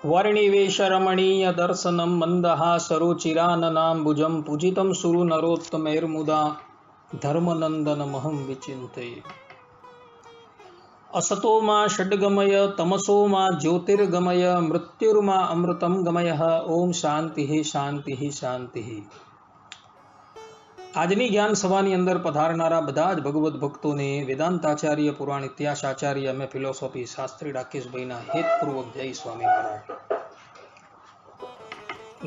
वर्णिवेशरमणीय दर्शनं मन्दहासरुचिराननाम्बुजं पूजितं सुरु नरोत्तमैर्मुदा धर्मनन्दनमहं विचिन्तये। असतो मा षड्गमय तमसो मा ज्योतिर्गमय मृत्युर्मा अमृतं गमयः। ओम शांति शांति शांति। આજની જ્ઞાન સભાની અંદર પધારનારા બધા જ ભગવદ્ ભક્તોને વેદાંતાચાર્ય પુરાણ ઇતિહાસ આચાર્ય અમે ફિલોસોફી શાસ્ત્રી રાકેશભાઈના હેતપૂર્વક જય સ્વામિનારાયણ।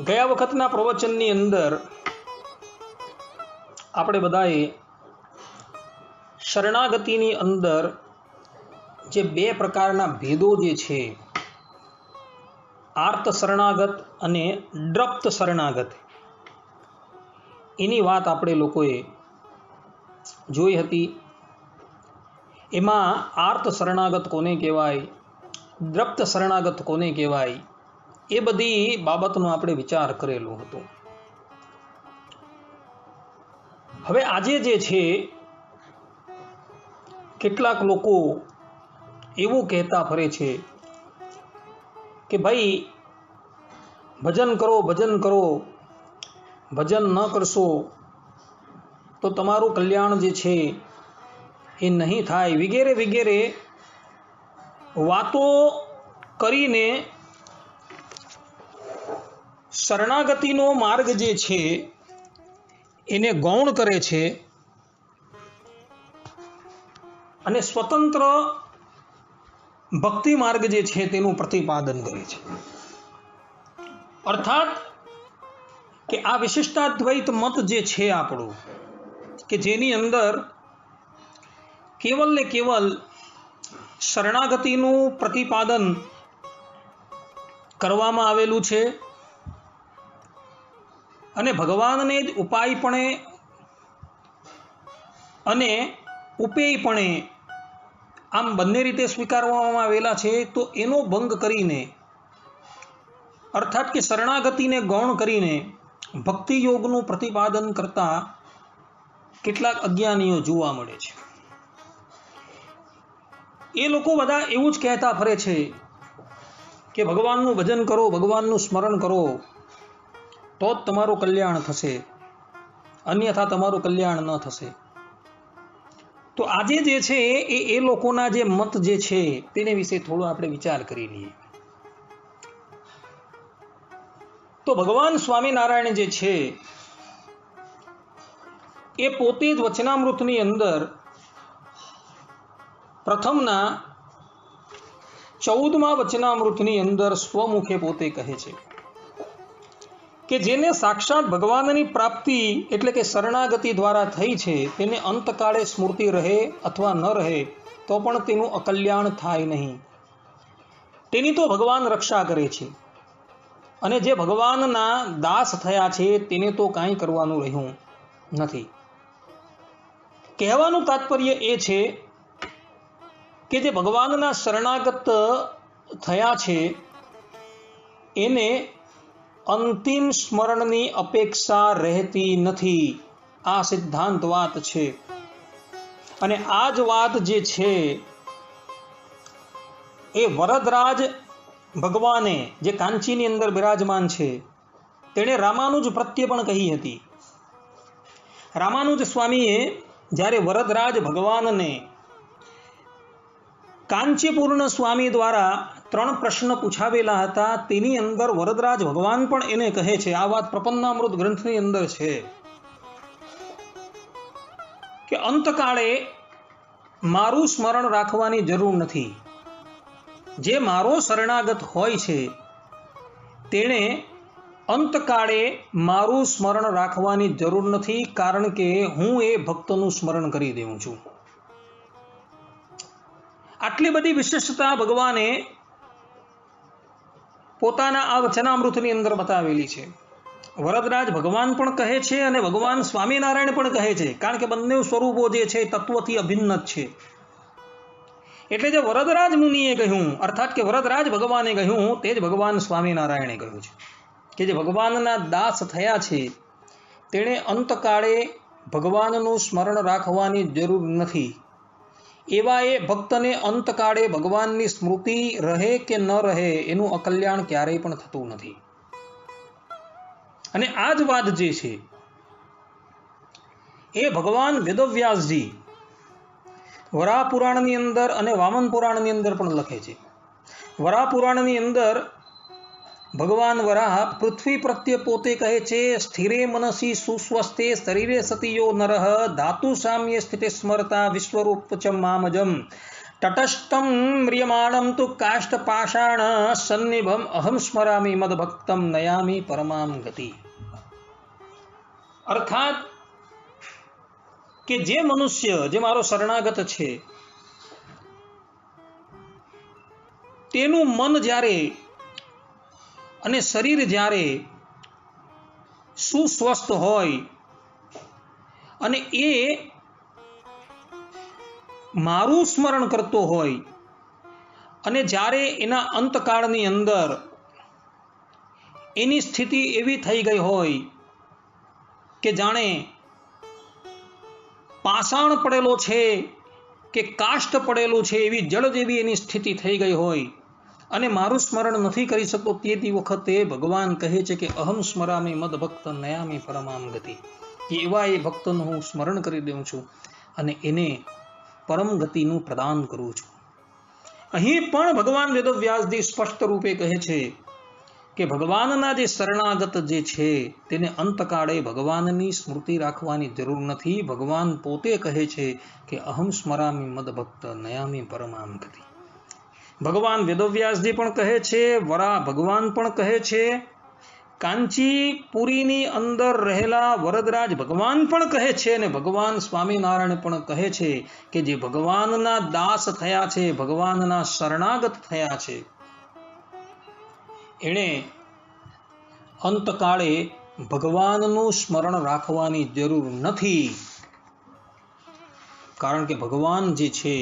ગયા વખતના પ્રવચનની અંદર આપણે બધાએ શરણાગતિની અંદર જે બે પ્રકારના ભેદો જે છે, આર્ત શરણાગત અને દ્રપ્ત શરણાગત, એની વાત આપણે લોકોએ જોઈ હતી। એમાં આર્ત શરણાગત કોને કહેવાય, દ્રપ્ત શરણાગત કોને કહેવાય, એ બધી બાબતનો આપણે વિચાર કરેલો હતો। હવે આજે જે છે, કેટલાક લોકો એવું કહેતા ફરે છે કે ભાઈ ભજન કરો, ભજન કરો, ભજન ન કરશો તો તમારું કલ્યાણ જે છે એ નહીં થાય, વગેરે વગેરે વાતો કરીને શરણાગતિનો માર્ગ જે છે એને ગૌણ કરે છે અને સ્વતંત્ર ભક્તિ માર્ગ જે છે તેનું પ્રતિપાદન કરે છે। અર્થાત કે આ વિશિષ્ટાદ્વૈત મત જે છે આપણું, કે જેની અંદર કેવલ ને કેવલ શરણાગતિનું પ્રતિપાદન કરવામાં આવેલું છે અને ભગવાનને જ ઉપાયપણે અને ઉપેયપણે આમ બંને રીતે સ્વીકારવામાં આવેલા છે, તો એનો ભંગ કરીને, અર્થાત કે શરણાગતિને ગૌણ કરીને ભક્તિ યોગનું પ્રતિપાદન કરતા કેટલાક અજ્ઞાનીઓ જોવા મળે છે। એ લોકો બધા એવું જ કહેતા ફરે છે કે ભગવાનનું ભજન કરો, ભગવાનનું સ્મરણ કરો તો જ તમારું કલ્યાણ થશે, અન્યથા તમારું કલ્યાણ ન થશે। તો આજે જે છે એ લોકોના જે મત જે છે તેને વિશે થોડો આપણે વિચાર કરી લઈએ। તો ભગવાન સ્વામિનારાયણ જે છે એ પોતે જ વચનામૃતની અંદર પ્રથમના 14મા વચનામૃતની અંદર સ્વમુખે પોતે કહે છે કે જેને સાક્ષાત ભગવાનની પ્રાપ્તિ એટલે કે શરણાગતિ દ્વારા થઈ છે તેને અંતકાળે સ્મૃતિ રહે અથવા ન રહે તો પણ તેનું અકલ્યાણ થાય નહીં, તેની તો ભગવાન રક્ષા કરે છે અને જે ભગવાનના દાસ થયા છે તેને તો કાંઈ કરવાનું રહ્યું નથી। કહેવાનું તાત્પર્ય એ છે કે જે ભગવાનના શરણાગત થયા છે એને અંતિમ સ્મરણની અપેક્ષા રહેતી નથી, આ સિદ્ધાંત વાત છે। અને આ જ વાત જે છે એ વરદરાજ ભગવાને, જે કાંચીની અંદર બિરાજમાન છે, તેણે રામાનુજ પ્રત્યે પણ કહી હતી। રામાનુજ સ્વામીએ જ્યારે વરદરાજ ભગવાનને કાંચીપૂર્ણ સ્વામી દ્વારા 3 પ્રશ્ન પૂછાવેલા હતા, તેની અંદર વરદરાજ ભગવાન પણ એને કહે છે, આ વાત પ્રપન્નામૃત ગ્રંથની અંદર છે કે અંતકાળે મારું સ્મરણ રાખવાની જરૂર નથી, જે મારો શરણાગત હોય છે તેણે અંતકાળે મારું સ્મરણ રાખવાની જરૂર નથી, કારણ કે હું એ ભક્તનું સ્મરણ કરી દેઉં છું। આટલી બધી વિશિષ્ટતા ભગવાને પોતાના આ વચનામૃતની અંદર બતાવેલી છે। વરદરાજ ભગવાન પણ કહે છે અને ભગવાન સ્વામિનારાયણ પણ કહે છે, કારણ કે બંને સ્વરૂપો જે છે તત્વથી અભિન્ન જ છે। એટલે જે વરદરાજ મુનિએ કહ્યું, અર્થાત કે વરદરાજ ભગવાને કહ્યું, તે જ ભગવાન સ્વામિનારાયણે કહ્યું છે કે જે ભગવાનના દાસ થયા છે તેણે અંતકાળે ભગવાનનું સ્મરણ રાખવાની જરૂર નથી, એવા એ ભક્તને અંતકાળે ભગવાનની સ્મૃતિ રહે કે ન રહે એનું અકલ્યાણ ક્યારેય પણ થતું નથી. અને આ જ વાત જે છે એ ભગવાન વેદવ્યાસજી વરાહ પુરાણની અંદર અને વામન પુરાણની અંદર પણ લખે છે. વરાહ પુરાણની અંદર ભગવાન વરાહ પૃથ્વી પ્રત્યે પોતે કહે છે, સ્થિરે મનસી સુસ્વસ્તે શરીરે સતીયો નરઃ ધાતુ સામ્ય સ્થિતે સ્મરતા વિશ્વરૂપચમ મામજમ તટસ્થમ મ્રિયમાણમ તુ કાષ્ઠ પાષાણ સન્નિભમ અહમ સ્મરામી મદભક્તમ નયામી પરમામ ગતિ. અર્થાત કે જે મનુષ્ય, જે મારો શરણાગત છે, તેનું મન જ્યારે અને શરીર જ્યારે સુસ્વસ્થ હોય અને એ મારું સ્મરણ કરતો હોય અને જ્યારે એના અંતકાળની અંદર એની સ્થિતિ એવી થઈ ગઈ હોય કે જાણે પાષાણ પડેલો છે કે કાષ્ઠ પડેલું છે, એવી જળ જેવી એની સ્થિતિ થઈ ગઈ હોય અને મારું સ્મરણ નથી કરી શકતો, તે વખતે ભગવાન કહે છે કે અહમ સ્મરામી મદ ભક્ત નયામી પરમામ ગતિ. એવા એ ભક્તનું હું સ્મરણ કરી દઉં છું અને એને પરમ ગતિનું પ્રદાન કરું છું. અહીં પણ ભગવાન વેદવ્યાસજી સ્પષ્ટ રૂપે કહે છે કે ભગવાનના જે શરણાગત જે છે તેને અંતકાળે ભગવાનની સ્મૃતિ રાખવાની જરૂર નથી. ભગવાન પોતે કહે છે કે અહમ સ્મરામી મદ ભક્ત નયામી પરમામ ગતિ. ભગવાન વેદવ્યાસજી પણ કહે છે, વરા ભગવાન પણ કહે છે, કાંચીપુરીની અંદર રહેલા વરદરાજ ભગવાન પણ કહે છે અને ભગવાન સ્વામિનારાયણ પણ કહે છે કે જે ભગવાનના દાસ થયા છે, ભગવાનના શરણાગત થયા છે, એણે અંતકાળે ભગવાનનું સ્મરણ રાખવાની જરૂર નથી, કારણ કે ભગવાન જે છે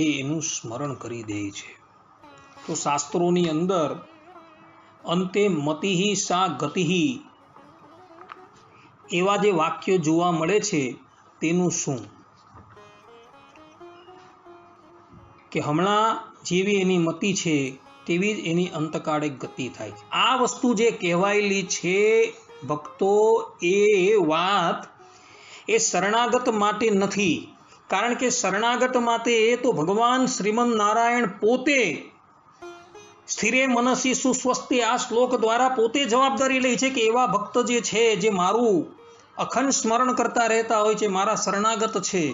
એ એનું સ્મરણ કરી દે છે. તો શાસ્ત્રોની અંદર અંતે મતિહિ સા ગતિહિ એવા જે વાક્યો જોવા મળે છે તેનું શું? કે હમણાં જેવી એની મતિ છે તેવી જ એની અંતકાળે ગતિ થાય. આ વસ્તુ જે કહેવાયેલી છે ભક્તો, એ વાત એ શરણાગત માટે નથી, કારણ કે શરણાગત માટે તો ભગવાન શ્રીમન નારાયણ પોતે સ્થિરે મનસી સુસ્વસ્તે આ શ્લોક દ્વારા પોતે જવાબદારી લે છે કે એવા ભક્ત જે છે, જે મારું અખંડ સ્મરણ કરતા રહેતા હોય છે, મારા શરણાગત છે,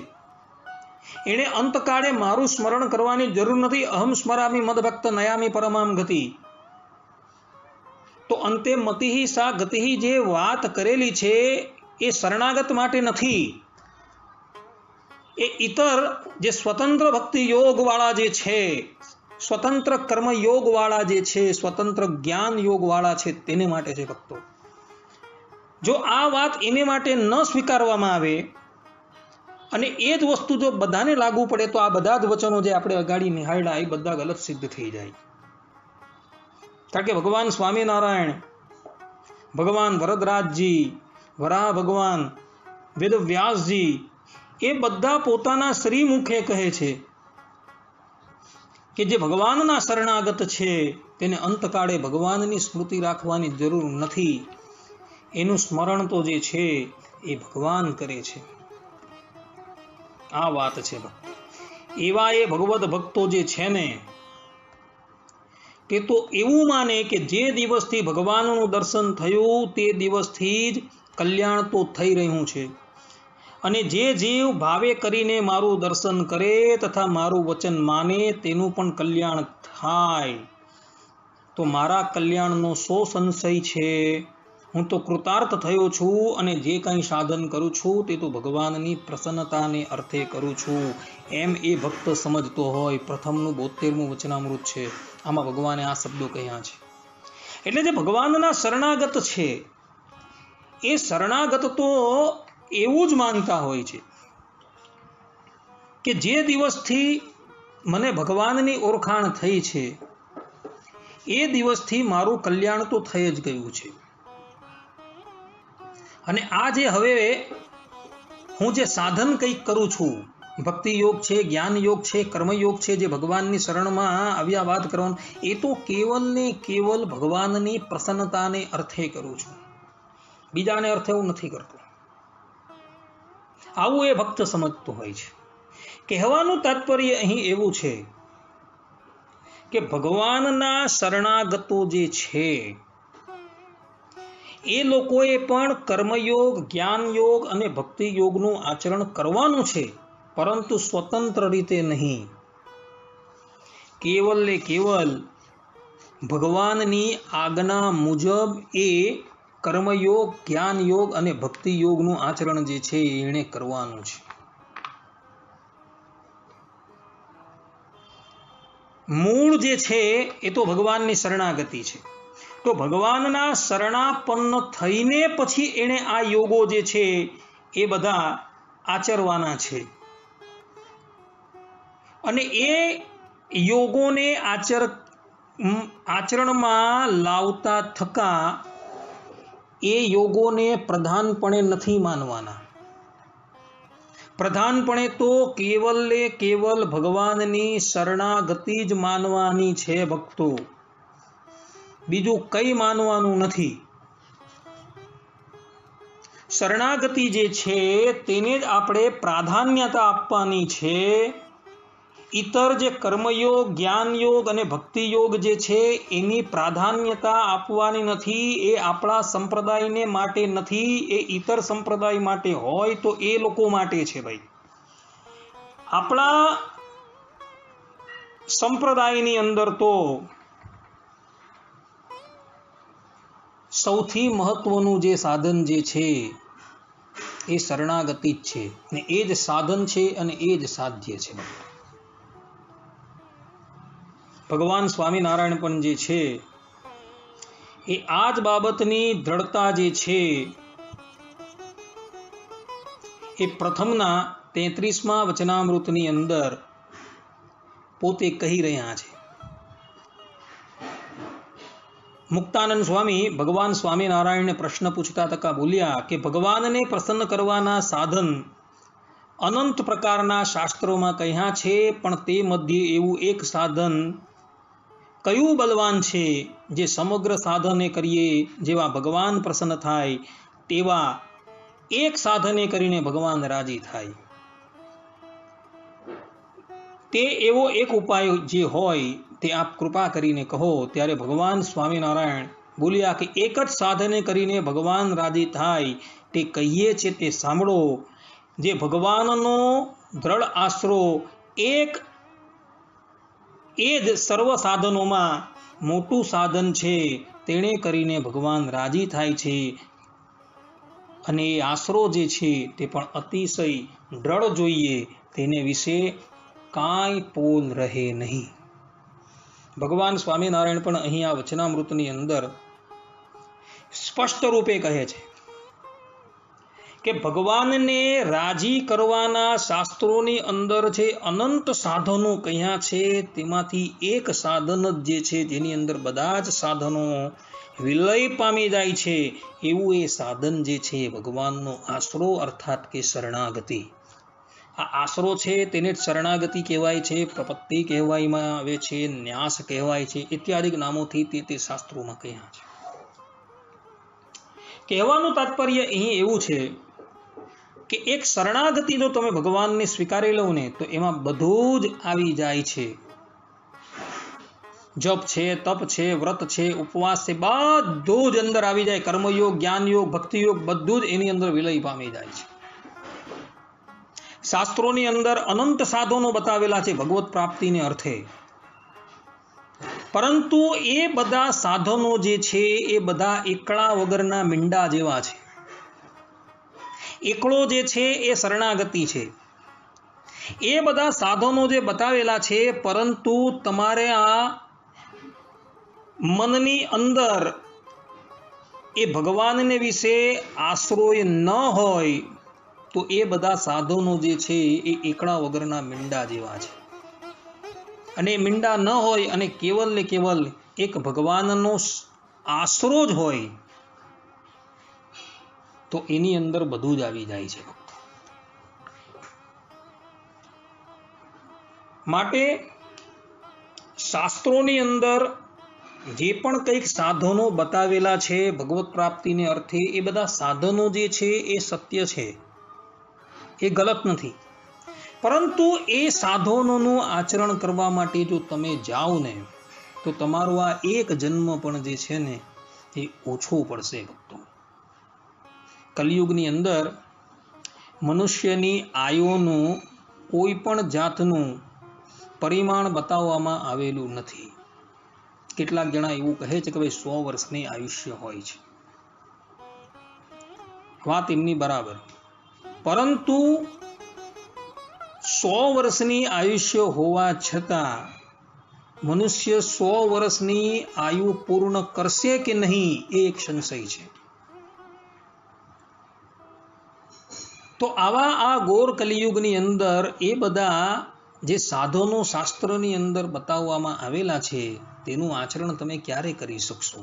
એણે અંતકાળે મારું સ્મરણ કરવાની જરૂર નથી. અહમ સ્મરામી મદ ભક્ત નયામી પરમામ ગતિ. તો અંતે મતિહિ સા ગતિહિ જે વાત કરેલી છે એ શરણાગત માટે નથી, એ ઇતર જે સ્વતંત્ર ભક્તિ યોગ વાળા જે છે, સ્વતંત્ર કર્મ યોગ વાળા જે છે, સ્વતંત્ર જ્ઞાન યોગ વાળા છે, તેને માટે છે ભક્તો. જો આ વાત એને માટે ન સ્વીકારવામાં આવે અને એ જ વસ્તુ જો બધાને લાગુ પડે તો આ બધા જ વચનો જે આપણે અગાડી નિહાળ્યા એ બધા ગલત સિદ્ધ થઈ જાય. કારણ કે ભગવાન સ્વામિનારાયણ, ભગવાન વરદરાજજી, વરાહ ભગવાન, વેદવ્યાસજી એ બધા પોતાના શ્રીમુખે કહે છે કે જે ભગવાનના શરણાગત છે તેને અંતકાળે ભગવાનની સ્મૃતિ રાખવાની જરૂર નથી, એનું સ્મરણ તો જે છે એ ભગવાન કરે છે. આ વાત છે ભક્તો. એવા એ ભગવદ ભક્તો જે છે ને તે તો એવું માને કે જે દિવસથી ભગવાનનું દર્શન થયું તે દિવસથી જ કલ્યાણ તો થઈ રહ્યું છે, અને જે જીવ ભાવે કરીને મારું દર્શન કરે તથા મારું વચન માને તેનું પણ કલ્યાણ થાય. તો મારા કલ્યાણનો શો સંશય છે? હું તો કૃતાર્થ થયો છું અને જે કંઈ સાધન કરું છું તે તો ભગવાનની પ્રસન્નતાને અર્થે કરું છું, એમ એ ભક્ત સમજતો હોય. પ્રથમનું 72મું વચનામૃત છે, આમાં ભગવાને આ શબ્દો કહ્યા છે. એટલે જે ભગવાનના શરણાગત છે એ શરણાગત તો એવું જ માનતા હોય છે કે જે દિવસથી મને ભગવાનની ઓળખાણ થઈ છે એ દિવસથી મારું કલ્યાણ તો થઈ જ ગયું છે, અને આ જે હવે હું જે સાધન કંઈક કરું છું, ભક્તિ યોગ છે, જ્ઞાન યોગ છે, કર્મયોગ છે, જે ભગવાનની શરણમાં આવ્યા વાત કરવાનું, એ તો કેવલ ને કેવલ ભગવાનની પ્રસન્નતાને અર્થે કરું છું, બીજાને અર્થે હું નથી કરતો. આવું એ ભક્ત સમજતો હોય છે. કહેવાનું તાત્પર્ય અહીં એવું છે કે ભગવાનના શરણાગતો જે છે એ લોકોએ પણ કર્મયોગ, જ્ઞાન યોગ અને ભક્તિ યોગનું આચરણ કરવાનું છે, પરંતુ સ્વતંત્ર રીતે નહીં. કેવલ ને કેવલ ભગવાનની આજ્ઞા મુજબ એ કર્મયોગ, જ્ઞાન યોગ અને ભક્તિ યોગનું આચરણ જે છે એણે કરવાનું છે. મૂળ જે છે એ તો ભગવાનની શરણાગતિ છે. તો ભગવાનના શરણાપન્ન થઈને પછી એણે આ યોગો જે છે એ બધા આચરવાના છે. અને એ યોગોને આચરણમાં લાવતા થકા એ યોગોને પ્રધાનપણે નથી માનવાના. પ્રધાનપણે તો કેવલ ને કેવલ ભગવાનની શરણાગતિ જ માનવાની છે ભક્તો, બીજું કંઈ માનવાનું નથી. શરણાગતિ જે છે તેને જ આપણે પ્રાધાન્યતા આપવાની છે. ઇતર જે કર્મયોગ, જ્ઞાન યોગ અને ભક્તિ યોગ જે છે એની પ્રાધાન્યતા આપવાની નથી. એ આપણા સંપ્રદાયને માટે નથી, એ ઇતર સંપ્રદાય માટે હોય તો એ લોકો માટે છે. ભાઈ, આપણા સંપ્રદાયની અંદર તો સૌથી મહત્વનું જે સાધન જે છે એ શરણાગતિ જ છે, ને એ જ સાધન છે અને એ જ સાધ્ય છે. ભગવાન સ્વામિનારાયણ પણ જે છે એ આ જ બાબતની દ્રઢતા જે છે એ પ્રથમના 33મા વચનામૃતની અંદર પોતે કહી રહ્યા છે. મુક્તાનંદ સ્વામી ભગવાન સ્વામિનારાયણને પ્રશ્ન પૂછતા તકા બોલ્યા કે ભગવાનને પ્રસન્ન કરવાના સાધન અનંત પ્રકારના શાસ્ત્રોમાં કહ્યા છે, પણ તે મધ્યે એવું એક સાધન કયું બલવાન છે જે સમગ્ર સાધને કરીએ જેવા ભગવાન પ્રસન્ન થાય, તેવા એક સાધને કરીને ભગવાન રાજી થાય. તે એવો એક ઉપાય જે હોય તે આપ કૃપા કરીને કહો. ત્યારે ભગવાન સ્વામિનારાયણ બોલ્યા કે એક જ સાધને કરીને ભગવાન રાજી થાય તે કહીએ છે તે સાંભળો. જે ભગવાનનો દ્રઢ આશરો એક એ જ સર્વ સાધનોમાં મોટું સાધન છે, તેણે કરીને ભગવાન રાજી થાય છે. અને એ આશરો જે છે તે પણ અતિશય દ્રઢ જોઈએ, તેને વિશે કાંઈ પોલ રહે નહીં. ભગવાન સ્વામિનારાયણ પણ અહીં આ વચનામૃતની અંદર સ્પષ્ટ રૂપે કહે છે કે ભગવાનને રાજી કરવાના શાસ્ત્રોની અંદર જે અનંત સાધનો કહ્યા છે તેમાંથી એક સાધન જ જે છે જેની અંદર બધા જ સાધનો વિલય પામી જાય છે, એવું એ સાધન જે છે ભગવાનનો આશરો અર્થાત કે શરણાગતિ. આ આશરો છે તેને શરણાગતિ કહેવાય છે, પ્રપત્તિ કહેવામાં આવે છે, ન્યાસ કહેવાય છે, ઇત્યાદિ નામોથી તે શાસ્ત્રોમાં કહ્યા છે. કહેવાનું તાત્પર્ય અહીં એવું છે કે એક શરણાગતિ જો તમે ભગવાનને સ્વીકારી લો ને તો એમાં બધું જ આવી જાય છે. જપ છે, તપ છે, વ્રત છે, ઉપવાસ છે, બધું જ અંદર આવી જાય. કર્મયોગ, જ્ઞાન યોગ, ભક્તિ યોગ બધું જ એની અંદર વિલય પામી જાય છે. શાસ્ત્રોની અંદર અનંત સાધનો બતાવેલા છે ભગવત પ્રાપ્તિને અર્થે, પરંતુ એ બધા સાધનો જે છે એ બધા એકડા વગરના મીંડા જેવા છે. એકડો જે છે એ શરણાગતિ છે. એ બધા સાધનો જે બતાવેલા છે, પરંતુ તમારે આ મનની અંદર એ ભગવાનને વિશે આશ્રય ન હોય તો એ બધા સાધનો જે છે એ એકડા વગરના મીંડા જેવા છે. અને મીંડા ન હોય અને કેવલ ને કેવલ એક ભગવાનનો આશરો જ હોય તો એની અંદર બધું જ આવી જાય છે. માટે શાસ્ત્રોની અંદર જે પણ કંઈક સાધનો બતાવેલા છે ભગવત પ્રાપ્તિને અર્થે, એ બધા સાધનો જે છે એ સત્ય છે, એ ગલત નથી. પરંતુ એ સાધનોનું આચરણ કરવા માટે જો તમે જાઓ ને તો તમારો આ એક જન્મ પણ જે છે ને એ ઓછો પડશે ભક્તો. કલિયુગની અંદર મનુષ્યની આયુનું કોઈ પણ જાતનું પરિમાણ બતાવવામાં આવેલું નથી. કેટલાક જણા એવું કહે છે કે ભાઈ 100 વર્ષની આયુષ્ય હોય છે. વાત એમની બરાબર, પરંતુ 100 વર્ષની આયુષ્ય હોવા છતાં મનુષ્ય 100 વર્ષની આયુ પૂર્ણ કરશે કે નહીં એ એક સંશય છે. તો આવા આ ઘોર કલિયુગની અંદર એ બધા જે સાધનો શાસ્ત્રની અંદર બતાવવામાં આવેલા છે તેનું આચરણ તમે ક્યારે કરી શકશો?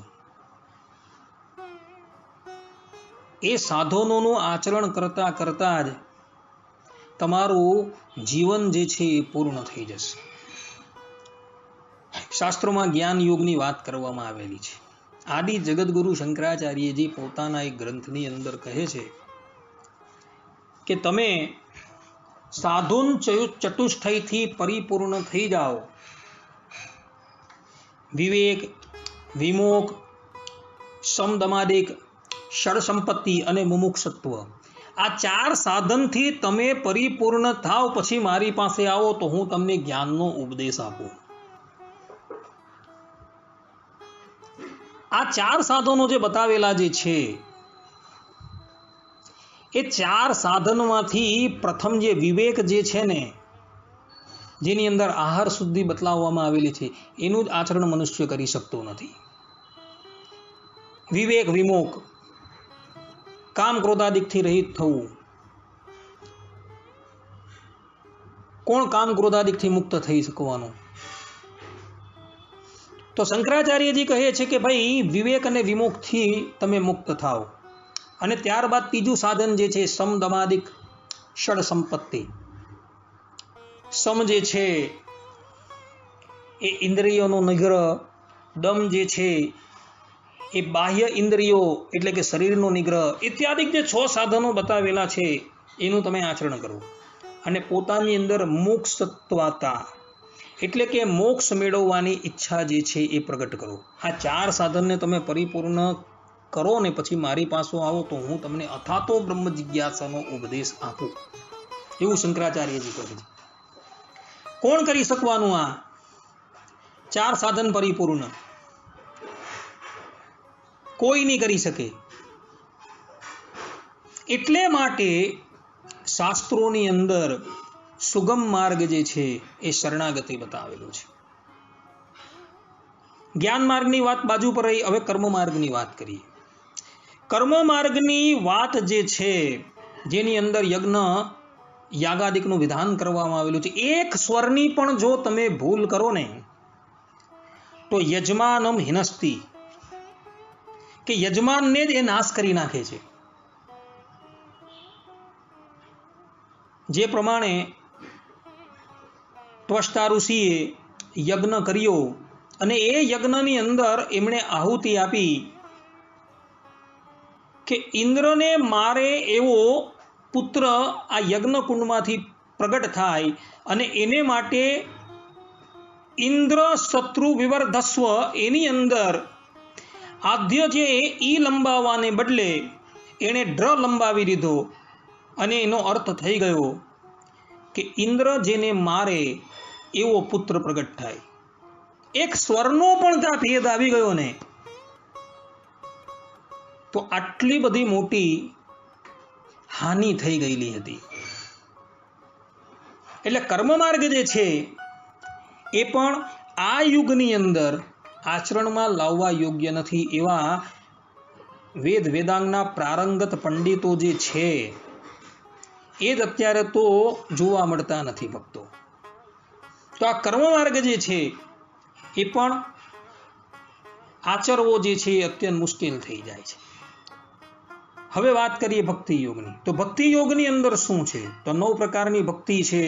એ સાધનોનું આચરણ કરતા કરતા જ તમારું જીવન જે છે એ પૂર્ણ થઈ જશે. શાસ્ત્રોમાં જ્ઞાન યોગની વાત કરવામાં આવેલી છે. આદિ જગતગુરુ શંકરાચાર્યજી પોતાના એક ગ્રંથની અંદર કહે છે કે તમે સાધુન ચતુષ્ટયથી પરિપૂર્ણ થઈ જાઓ. વિવેક, વિમોક, સમદમાદિક, ષડસંપત્તિ અને મુમુક્ષત્વ, આ 4 સાધનથી તમે પરિપૂર્ણ થાવ પછી મારી પાસે આવો તો હું તમને જ્ઞાનનો ઉપદેશ આપું. આ 4 સાધનો જે બતાવેલા જે છે એ 4 સાધનમાંથી પ્રથમ જે વિવેક જે છે ને, જેની અંદર આહાર શુદ્ધિ બતલાવવામાં આવેલી છે, એનું જ આચરણ મનુષ્ય કરી શકતો નથી. વિવેક વિમોક, કામ ક્રોધાદિકથી રહિત થવું. કોણ કામ ક્રોધાદિકથી મુક્ત થઈ શકવાનું? તો શંકરાચાર્યજી કહે છે કે ભાઈ વિવેક અને વિમોકથી તમે મુક્ત થાઓ. અને ત્યારબાદ ત્રીજું સાધન જે છે સમદમાદિક ષડ સંપત્તિ. સમ જે છે એ ઇન્દ્રિયોનો નિગ્રહ, દમ જે છે એ બાહ્ય ઇન્દ્રિયો એટલે કે શરીરનો નિગ્રહ ઇત્યાદિ જે 6 સાધનો બતાવેલા છે એનું તમે આચરણ કરો. અને પોતાની અંદર મોક્ષત્વાતા એટલે કે મોક્ષ મેળવવાની ઈચ્છા જે છે એ પ્રગટ કરો. આ 4 સાધનને તમે પરિપૂર્ણ કરો ને પછી મારી પાસે આવો તો હું તમને અથાતો બ્રહ્મ જિજ્ઞાસાનો ઉપદેશ આપું, એવું શંકરાચાર્યજી કહે છે. કોણ કરી શકવાનું આ 4 સાધન પરિપૂર્ણ? કોઈ નહીં કરી શકે. એટલે માટે શાસ્ત્રોની અંદર સુગમ માર્ગ જે છે એ શરણાગતિ બતાવેલો છે. જ્ઞાન માર્ગની વાત બાજુ પર રહી, હવે કર્મ માર્ગની વાત કરીએ. કર્મ માર્ગની વાત જે છે જેની અંદર યજ્ઞ યાગાદિકનું વિધાન કરવામાં આવેલું છે, એક સ્વરની પણ જો તમે ભૂલ કરો ને તો યજમાનમ હિનસ્તિ, કે યજમાનને જ એ નાશ કરી નાખે છે. જે પ્રમાણે ત્વષ્ટા ઋષિએ યજ્ઞ કર્યો અને એ યજ્ઞની અંદર એમણે આહુતિ આપી કે ઇન્દ્રને મારે એવો પુત્ર આ યજ્ઞ કુંડમાંથી પ્રગટ થાય અને એને માટે ઇન્દ્ર શત્રુ વિવર્ધસ્વ એની અંદર આદ્ય જે ઈ લંબાવવાને બદલે એણે ડ્ર લંબાવી દીધો. અને એનો અર્થ થઈ ગયો કે ઇન્દ્ર જેને મારે એવો પુત્ર પ્રગટ થાય. એક સ્વરનો પણ ત્યાં ભેદ આવી ગયો ને, તો આટલી બધી મોટી હાનિ થઈ ગયેલી હતી. એટલે કર્મ માર્ગ જે છે એ પણ આ યુગની અંદર આચરણમાં લાવવા યોગ્ય નથી એવા વેદ વેદાંગના પ્રારંગત પંડિતો જે છે એ જ અત્યારે તો જોવા મળતા નથી ભક્તો. તો આ કર્મ માર્ગ જે છે એ પણ આચરવો જે છે એ અત્યંત મુશ્કેલ થઈ જાય છે. હવે વાત કરીએ ભક્તિ યોગની. તો ભક્તિ યોગની અંદર શું છે? તો 9 પ્રકારની ભક્તિ છે.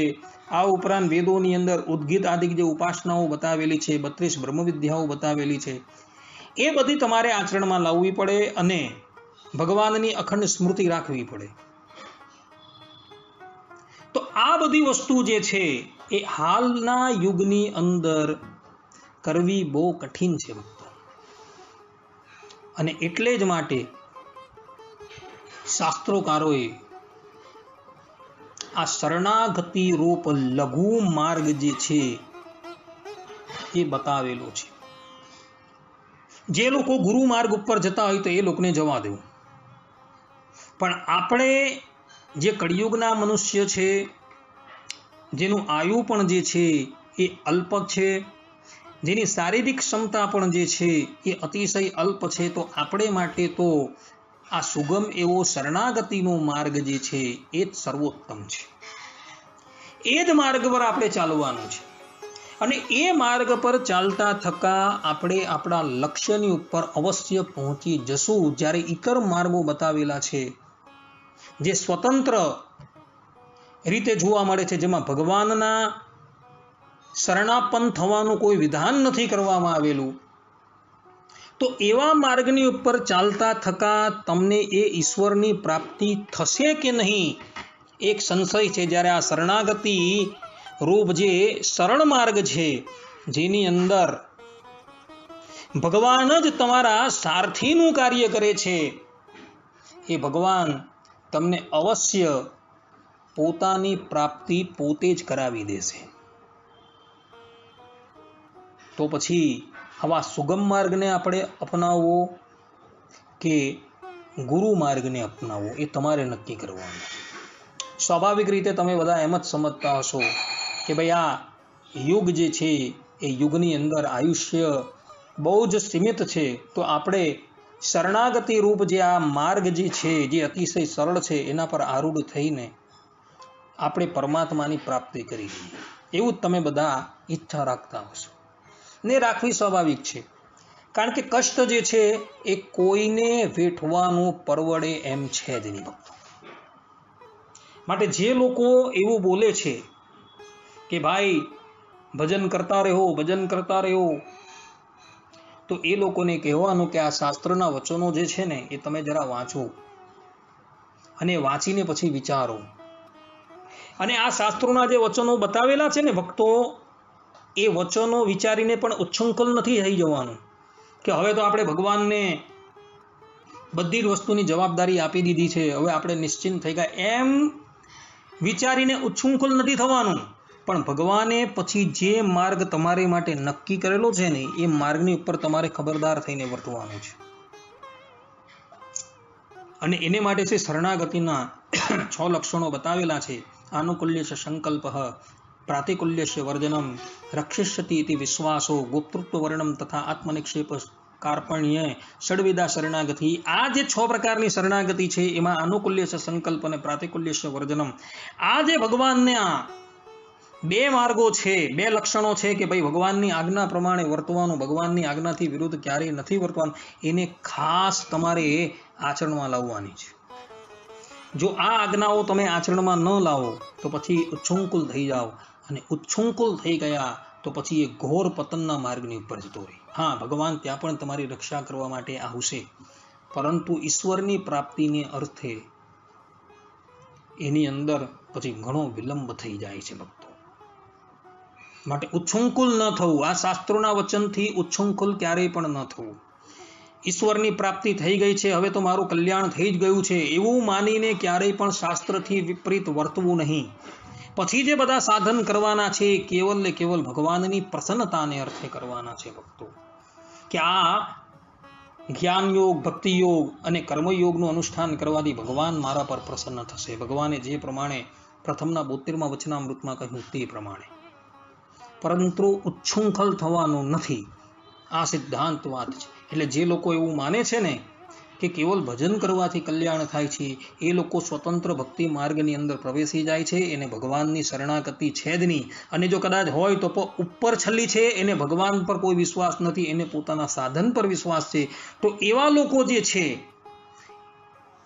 આ ઉપરાંત વેદોની અંદર ઉદ્ગીત આદિ જે ઉપાસનાઓ બતાવેલી છે, 32 બ્રહ્મવિદ્યાઓ બતાવેલી છે, એ બધી તમારે આચરણમાં લાવવી પડે અને ભગવાનની અખંડ સ્મૃતિ રાખવી પડે. તો આ બધી વસ્તુ જે છે એ હાલના યુગની અંદર કરવી બહુ કઠિન છે ભક્તો. અને એટલે જ માટે શાસ્ત્રોકારોએ આ શરણાગતિ રૂપ લઘુ માર્ગ જે છે એ બતાવેલો છે. જે લોકો ગુરુ માર્ગ ઉપર જતા હોય તો એ લોકોને જવા દેવું, પણ આપણે જે કળિયુગના મનુષ્ય છે, જેનું આયુ પણ જે છે એ અલ્પ છે, જેની શારીરિક ક્ષમતા પણ જે છે એ અતિશય અલ્પ છે, તો આપણે માટે તો આ સુગમ એવો શરણાગતિનો માર્ગ જે છે એ જ સર્વોત્તમ છે. એ જ માર્ગ પર આપણે ચાલવાનું છે અને એ માર્ગ પર ચાલતા થકા આપણે આપણા લક્ષ્યની ઉપર અવશ્ય પહોંચી જશું. જ્યારે ઇતર માર્ગો બતાવેલા છે જે સ્વતંત્ર રીતે જોવા મળે છે, જેમાં ભગવાનના શરણાપન્ન થવાનું કોઈ વિધાન નથી કરવામાં આવેલું, તો એવા માર્ગની ઉપર ચાલતા થકા તમને એ ઈશ્વરની પ્રાપ્તિ થશે કે નહીં, એક સંશય છે. જ્યારે આ શરણાગતિ રૂપ જે સરળ માર્ગ છે, જેની અંદર ભગવાન જ તમારા સારથીનું કાર્ય કરે છે, એ ભગવાન તમને અવશ્ય પોતાની પ્રાપ્તિ પોતે જ કરાવી દેશે. તો પછી આવા સુગમ માર્ગને આપણે અપનાવવો કે ગુરુ માર્ગને અપનાવવો, એ તમારે નક્કી કરવાનું. સ્વાભાવિક રીતે તમે બધા એમ જ સમજતા હશો કે ભાઈ આ યુગ જે છે એ યુગની અંદર આયુષ્ય બહુ જ સીમિત છે, તો આપણે શરણાગતિ રૂપ જે આ માર્ગ જે છે, જે અતિશય સરળ છે, એના પર આરૂઢ થઈને આપણે પરમાત્માની પ્રાપ્તિ કરી લઈએ, એવું જ તમે બધા ઈચ્છા રાખતા હશો ને રાખવી સ્વાભાવિક છે. કારણ કે કષ્ટ જે છે એ કોઈને વેઠવાનું પરવડે એમ છે જ નહીં ભક્તો. માટે જે લોકો એવું બોલે છે કે ભાઈ ભજન કરતા રહો, ભજન કરતા રહો, તો એ લોકોને કહેવાનું કે આ શાસ્ત્રના વચનો જે છે ને એ તમે જરા વાંચો અને વાંચીને પછી વિચારો. અને આ શાસ્ત્રોના જે વચનો બતાવેલા છે ને ભક્તો, એ વચનો વિચારીને પણ ઉચ્છૃંખલ નથી થઈ જવાનું કે હવે તો આપણે ભગવાનને બધી જ વસ્તુની જવાબદારી આપી દીધી છે, હવે આપણે નિશ્ચિંત થઈ ગયા, એમ વિચારીને ઉચ્છૃંખલ નથી થવાનું. પણ ભગવાને પછી જે માર્ગ તમારે માટે નક્કી કરેલો છે ને, એ માર્ગની ઉપર તમારે ખબરદાર થઈને વર્તવાનું છે. અને એને માટે છે શરણાગતિના 6 લક્ષણો બતાવેલા છે. આનુકૂલ્યસ્ય સંકલ્પ, પ્રાતિકૂલ્યસ્ય વર્જનમ, રક્ષિષ્યતિ ઇતિ વિશ્વાસો, ગોપ્તૃત્વ વર્ણમ તથા આત્મનિક્ષેપ કાર્પણ્ય, ષડવિધા શરણાગતિ. આ જે 6 પ્રકારની શરણાગતિ છે એમાં આનુકૂલ્યસ્ય સંકલ્પ અને પ્રાતિકૂલ્યસ્ય વર્જનમ, આ જે ભગવાનના 2 માર્ગો છે, 2 લક્ષણો છે કે ભાઈ ભગવાનની આજ્ઞા પ્રમાણે વર્તવાનું, ભગવાનની આજ્ઞાથી વિરુદ્ધ ક્યારેય નથી વર્તવાનું, એને ખાસ તમારે આચરણમાં લાવવાની છે. જો આ આજ્ઞાઓ તમે આચરણમાં ન લાવો તો પછી ઉચ્છૃંખલ થઈ જાઓ, અને ઉચ્છૃંખલ થઈ ગયા તો પછી એ ઘોર પતનના માર્ગની ઉપર જતો રહે. હા, ભગવાન ત્યાં પણ તમારી રક્ષા કરવા માટે આવશે, પરંતુ ઈશ્વરની પ્રાપ્તિને અર્થે એની અંદર પછી ઘણો વિલંબ થઈ જાય છે ભક્તો. માટે ઉચ્છૃંખલ ન થવું, આ શાસ્ત્રોના વચનથી ઉચ્છૃંખલ ક્યારેય પણ ન થવું. ઈશ્વરની પ્રાપ્તિ થઈ ગઈ છે, હવે તો મારું કલ્યાણ થઈ જ ગયું છે, એવું માનીને ક્યારેય પણ શાસ્ત્રથી વિપરીત વર્તવું નહીં. પછી જે બધા સાધન કરવાના છે કેવલ ને કેવલ ભગવાનની પ્રસન્નતાને અર્થે કરવાના છે ભક્તો. કે આ જ્ઞાન યોગ, ભક્તિ યોગ અને કર્મયોગનું અનુષ્ઠાન કરવાથી ભગવાન મારા પર પ્રસન્ન થશે. ભગવાને જે પ્રમાણે પ્રથમના 72મા વચનામૃતમાં કહ્યું તે પ્રમાણે. પરંતુ ઉચ્છૃંખલ થવાનું નથી, આ સિદ્ધાંત વાત છે. એટલે જે લોકો એવું માને છે ને કે કેવલ ભજન કરવાથી કલ્યાણ થાય છે, એ લોકો સ્વતંત્ર ભક્તિ માર્ગની અંદર પ્રવેશી જાય છે. એને ભગવાનની શરણાગતિ છે જ નહીં, અને જો કદાચ હોય તો ઉપર છલ્લી છે, એને ભગવાન પર કોઈ વિશ્વાસ નથી, એને પોતાના સાધન પર વિશ્વાસ છે. તો એવા લોકો જે છે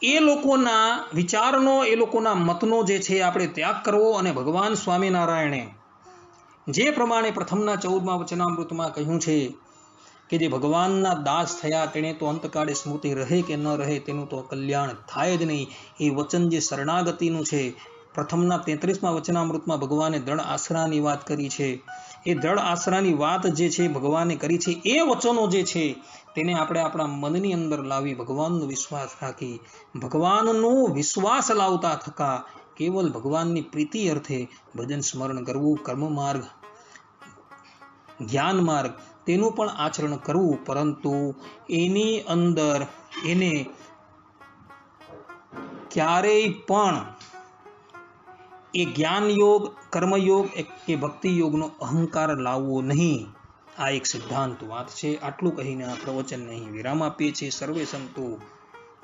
એ લોકોના વિચારનો, એ લોકોના મતનો જે છે આપણે ત્યાગ કરવો. અને ભગવાન સ્વામિનારાયણે જે પ્રમાણે પ્રથમના 14મા વચનામૃતમાં કહ્યું છે કે જે ભગવાનના દાસ થયા તેણે તો અંતકાળે સ્મૃતિ રહે કે ન રહે તેનું તો કલ્યાણ થાય જ નહીં. એ વચન જે શરણાગતિનું છે, પ્રથમના 33મા વચનામૃતમાં ભગવાને દ્રઢ આશરાની વાત કરી છે. એ દ્રઢ આશરાની વાત જે છે ભગવાને કરી છે, એ વચનો જે છે તેને આપણે આપણા મનની અંદર લાવી ભગવાનનો વિશ્વાસ રાખી, ભગવાનનો વિશ્વાસ લાવતા થકા કેવલ ભગવાનની પ્રીતિ અર્થે ભજન સ્મરણ કરવું, કર્મ માર્ગ, જ્ઞાન માર્ગ તેનું પણ આચરણ કરવું. પરંતુ એની અંદર એને ક્યારેય પણ એ જ્ઞાન યોગ, કર્મયોગ કે ભક્તિ યોગનો અહંકાર લાવવો નહીં. આ એક સિદ્ધાંત વાત છે. આટલું કહીને આ પ્રવચનને અહીં વિરામ આપીએ છીએ. સર્વે સંતુ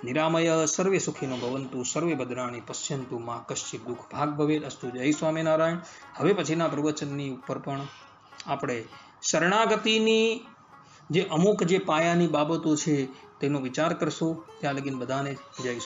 નિરામય, સર્વે સુખીનો ભવંતુ, સર્વે ભદ્રાણી પશ્યંતુ, માં કશ્ચિત દુઃખ ભાગ ભવેદ. અસ્તુ. જય સ્વામિનારાયણ. હવે પછીના પ્રવચનની ઉપર પણ આપણે શરણાગતિની જે અમુક જે પાયાની બાબતો છે તેનો વિચાર કરશું. ત્યાં લગીન બધાને જય